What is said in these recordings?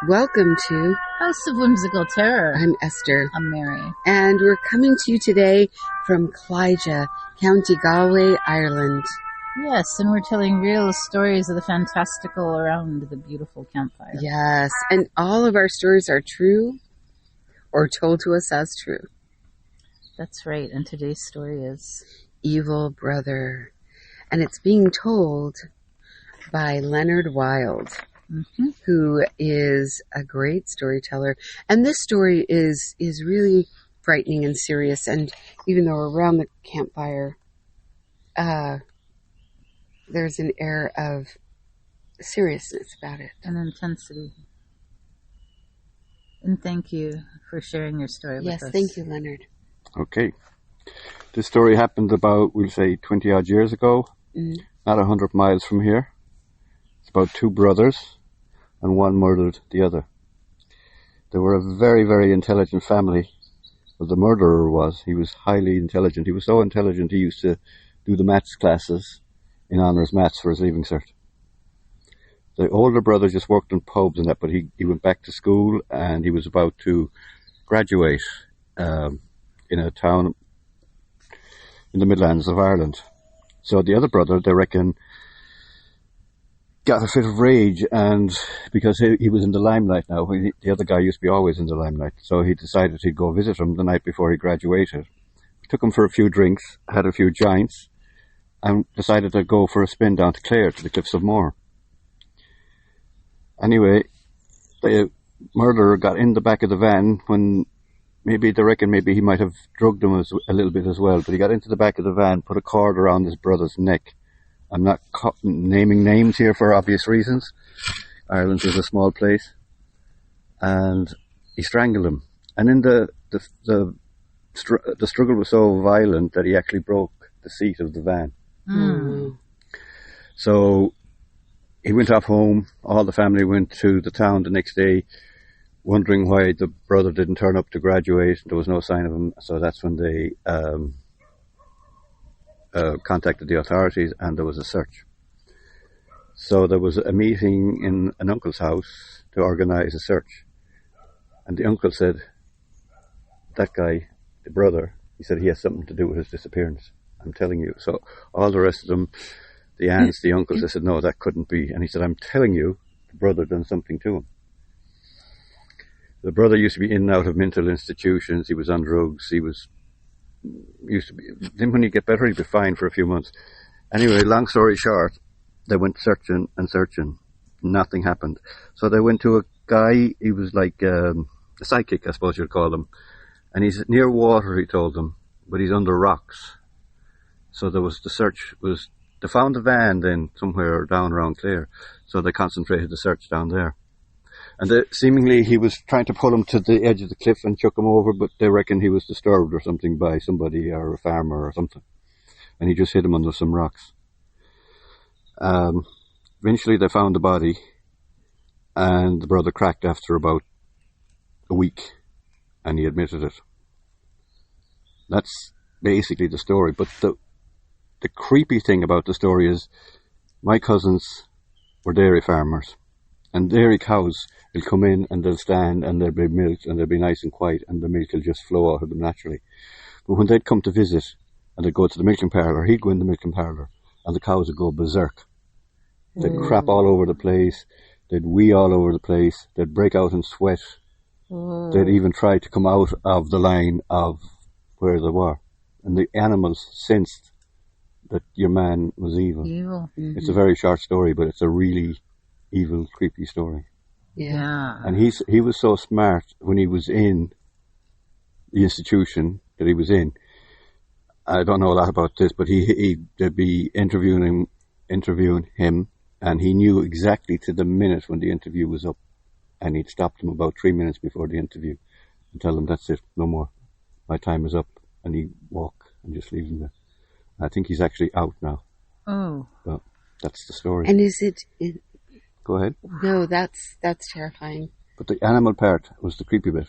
Welcome to House of Whimsical Terror. I'm Esther. I'm Mary. And we're coming to you today from Clyja, County Galway, Ireland. Yes, and we're telling real stories of the fantastical around the beautiful campfire. Yes, and all of our stories are true or told to us as true. That's right, and today's story is Evil Brother. And it's being told by Leonard Wilde. Mm-hmm. Who is a great storyteller. And this story is really frightening and serious. And even though we're around the campfire, there's an air of seriousness about it. And intensity. And thank you for sharing your story with us. Yes, thank you, Leonard. Okay. This story happened about, we'll say, 20-odd years ago. Mm-hmm. Not 100 miles from here. It's about two brothers. And one murdered the other. They were a very, very intelligent family. But the murderer was. He was highly intelligent. He was so intelligent he used to do the maths classes in honours maths for his leaving cert. The older brother just worked in pubs and that, but he went back to school and he was about to graduate in a town in the Midlands of Ireland. So the other brother, they reckon, got a fit of rage, and because he was in the limelight now, the other guy used to be always in the limelight, so he decided he'd go visit him the night before he graduated. Took him for a few drinks, had a few joints, and decided to go for a spin down to Clare, to the Cliffs of Moher. Anyway, the murderer got in the back of the van when they reckon maybe he might have drugged him a little bit as well, but he got into the back of the van, put a cord around his brother's neck. I'm not naming names here for obvious reasons. Ireland is a small place. And he strangled him. And in the struggle was so violent that he actually broke the seat of the van. Mm. So he went off home. All the family went to the town the next day, wondering why the brother didn't turn up to graduate. There was no sign of him. So that's when they contacted the authorities, and there was a search. So there was a meeting in an uncle's house to organise a search. And the uncle said, that guy, the brother, he said he has something to do with his disappearance. I'm telling you. So all the rest of them, the aunts, the uncles, they said, no, that couldn't be. And he said, I'm telling you, the brother done something to him. The brother used to be in and out of mental institutions. He was on drugs. Then when he get better, he'd be fine for a few months. Anyway, long story short, they went searching and searching. Nothing happened. So they went to a guy, he was like a psychic, I suppose you'd call him. And he's near water, he told them, but he's under rocks. So they found the van then somewhere down around Clare. So they concentrated the search down there. And seemingly he was trying to pull him to the edge of the cliff and chuck him over, but they reckon he was disturbed or something by somebody or a farmer or something. And he just hit him under some rocks. Eventually they found the body, and the brother cracked after about a week, and he admitted it. That's basically the story. But the creepy thing about the story is my cousins were dairy farmers. And dairy cows will come in and they'll stand and they'll be milked and they'll be nice and quiet and the milk will just flow out of them naturally. But when they'd come to visit and they'd go to the milking parlour, he'd go in the milking parlour and the cows would go berserk. They'd crap all over the place. They'd wee all over the place. They'd break out in sweat. They'd even try to come out of the line of where they were. And the animals sensed that your man was evil. Mm-hmm. It's a very short story, but it's a really evil, creepy story. Yeah. And he was so smart when he was in the institution that he was in. I don't know a lot about this, but they'd be interviewing him, and he knew exactly to the minute when the interview was up, and he'd stop them about 3 minutes before the interview and tell them, that's it, no more, my time is up, and he'd walk and just leave them there. I think he's actually out now. Oh. But that's the story. And is it... Go ahead. No, that's terrifying. But the animal part was the creepy bit.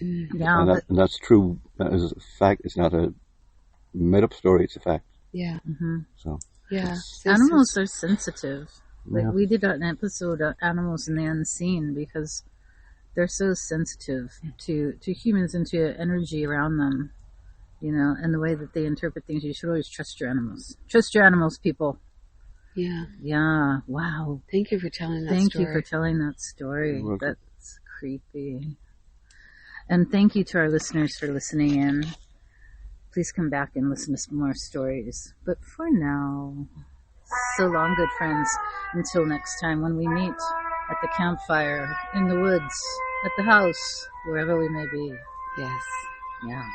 Yeah. And that's true. That is a fact. It's not a made-up story. It's a fact. Yeah. Mm-hmm. So. Yeah. Animals are sensitive. Like Yeah. we did an episode of Animals in the Unseen because they're so sensitive to humans and to energy around them, and the way that they interpret things. You should always trust your animals. Trust your animals, people. Yeah. Yeah. Wow. Thank you for telling that Thank story. you for telling that story. You're welcome. That's creepy. And thank you to our listeners for listening in. Please come back and listen to some more stories. But for now, so long, good friends. Until next time when we meet at the campfire, in the woods, at the house, wherever we may be. Yes. Yeah.